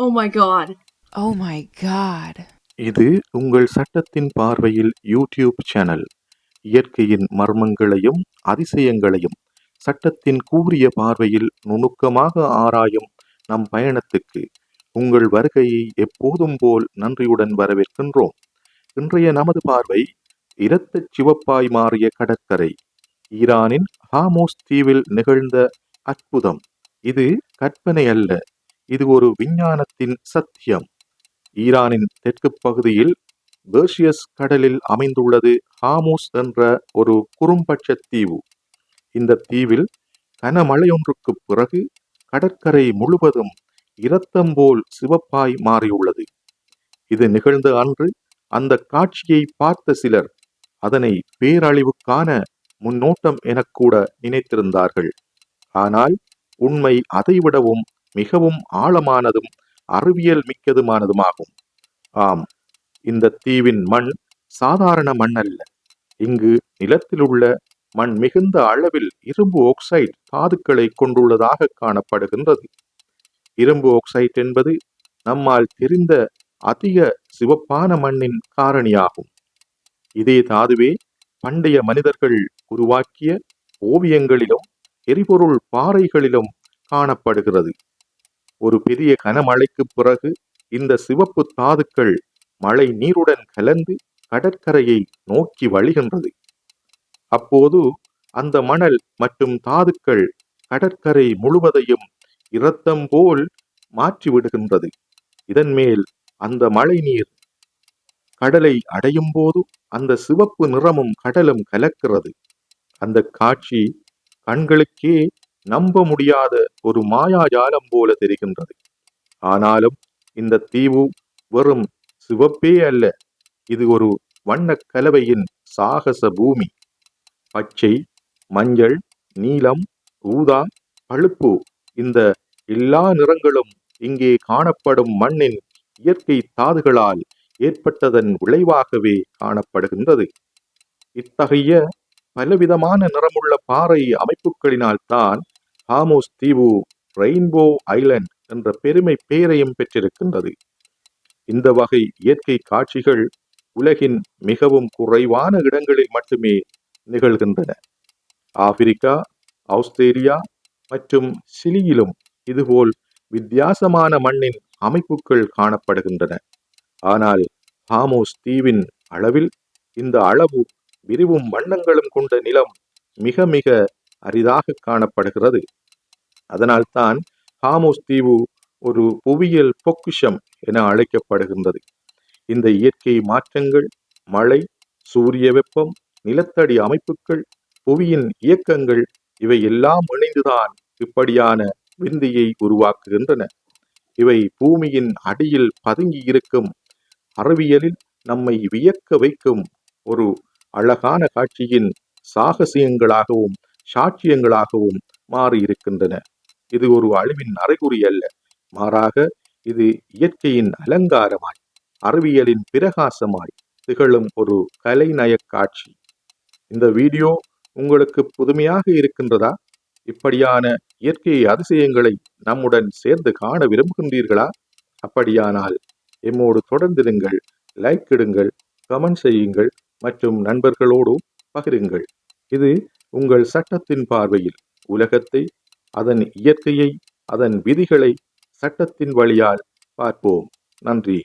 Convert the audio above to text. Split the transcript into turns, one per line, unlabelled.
Oh my god.
Oh my god.
இது உங்கள் சட்டத்தின் பார்வையில் யூடியூப் சேனல். இயற்கையின் மர்மங்களையும் அதிசயங்களையும் சட்டத்தின் கூரிய பார்வையில் நுணுக்கமாக ஆராயும் நம் பயணத்துக்கு உங்கள் வருகையை எப்போதும் போல் நன்றியுடன் வரவேற்கின்றோம். இன்றைய நமது பார்வை இரத்தச் சிவப்பாய் மாறிய கடற்கரை. ஈரானின் ஹாமோஸ் தீவில் நிகழ்ந்த அற்புதம். இது கற்பனை அல்ல, இது ஒரு விஞ்ஞானத்தின் சத்தியம். ஈரானின் தெற்கு பகுதியில் பெர்ஷியஸ் கடலில் அமைந்துள்ளது ஹாமோஸ் என்ற ஒரு குறும்பட்ச தீவு. இந்த தீவில் கனமழையொன்றுக்கு பிறகு கடற்கரை முழுவதும் இரத்தம் போல் சிவப்பாய் மாறியுள்ளது. இது நிகழ்ந்த அன்று அந்த காட்சியை பார்த்த சிலர் அதனை பேரழிவுக்கான முன்னோட்டம் எனக்கூட நினைத்திருந்தார்கள். ஆனால் உண்மை அதைவிடவும் மிகவும் ஆழமானதும் அறிவியல் மிக்கதுமானதுமாகும். ஆம், இந்த தீவின் மண் சாதாரண மண் அல்ல. இங்கு நிலத்திலுள்ள மண் மிகுந்த அளவில் இரும்பு ஆக்சைடு தாதுக்களை கொண்டுள்ளதாக காணப்படுகின்றது. இரும்பு ஆக்சைடு என்பது நம்மால் தெரிந்த அதிக சிவப்பான மண்ணின் காரணியாகும். இதே தாதுவே பண்டைய மனிதர்கள் உருவாக்கிய ஓவியங்களிலும் எரிபொருள் பாறைகளிலும் காணப்படுகிறது. ஒரு பெரிய கனமழைக்கு பிறகு இந்த சிவப்பு தாதுக்கள் மழை நீருடன் கலந்து கடற்கரையை நோக்கி வழிகின்றது. அப்போது அந்த மணல் மற்றும் தாதுக்கள் கடற்கரை முழுவதையும் இரத்தம் போல் மாற்றிவிடுகின்றது. இதன் மேல் அந்த மழை நீர் கடலை அடையும் போது அந்த சிவப்பு நிறமும் கடலும் கலக்கிறது. அந்த காட்சி கண்களுக்கே நம்ப முடியாத ஒரு மாயாஜாலம் போல தெரிகின்றது. ஆனாலும் இந்த தீவு வெறும் சிவப்பே அல்ல, இது ஒரு வண்ணக் கலவையின் சாகச பூமி. பச்சை, மஞ்சள், நீலம், ஊதா, பழுப்பு, இந்த எல்லா நிறங்களும் இங்கே காணப்படும் மண்ணின் இயற்கை தாதுகளால் ஏற்பட்டதன் விளைவாகவே காணப்படுகின்றது. இத்தகைய பலவிதமான நிறமுள்ள பாறை அமைப்புகளினால்தான் ஹாமோஸ் தீவு ரெயின்போ ஐலண்ட் என்ற பெருமை பெயரையும் பெற்றிருக்கின்றது. இந்த வகை இயற்கை காட்சிகள் உலகின் மிகவும் குறைவான இடங்களில் மட்டுமே நிகழ்கின்றன. ஆப்பிரிக்கா, ஆஸ்திரேலியா மற்றும் சிலியிலும் இதுபோல் வித்தியாசமான மண்ணின் அமைப்புகள் காணப்படுகின்றன. ஆனால் ஹாமோஸ் தீவின் அளவில் இந்த அளவு விரிவும் வண்ணங்களும் கொண்ட நிலம் மிக மிக அரிதாக காணப்படுகிறது. அதனால்தான் ஹாமோஸ் தீவு ஒரு புவியியல் பொக்கிஷம் என அழைக்கப்படுகின்றது. இந்த இயற்கை மாற்றங்கள், மழை, சூரிய வெப்பம், நிலத்தடி அமைப்புகள், புவியின் இயக்கங்கள் இவை எல்லாம் இணைந்துதான் இப்படியான விந்தையை உருவாக்குகின்றன. இவை பூமியின் அடியில் பதுங்கி இருக்கும் அறிவியலில் நம்மை வியக்க வைக்கும் ஒரு அழகான காட்சியின் சாகசியங்களாகவும் சாட்சியங்களாகவும் மாறியிருக்கின்றன. இது ஒரு அழிவின் அறிகுறி அல்ல, மாறாக இது இயற்கையின் அலங்காரமாய், அறிவியலின் பிரகாசமாய் திகழும் ஒரு கலைநய காட்சி. இந்த வீடியோ உங்களுக்கு புதுமையாக இருக்கின்றதா? இப்படியான இயற்கை அதிசயங்களை நம்முடன் சேர்ந்து காண விரும்புகின்றீர்களா? அப்படியானால் எம்மோடு தொடர்ந்திருங்கள், லைக் இடுங்கள், கமெண்ட் செய்யுங்கள் மற்றும் நண்பர்களோடு பகிருங்கள். இது உங்கள் சட்டத்தின் பார்வையில் உலகத்தை, அதன் இயற்கையை, அதன் விதிகளை சட்டத்தின் வழியால் பார்ப்போம். நன்றி.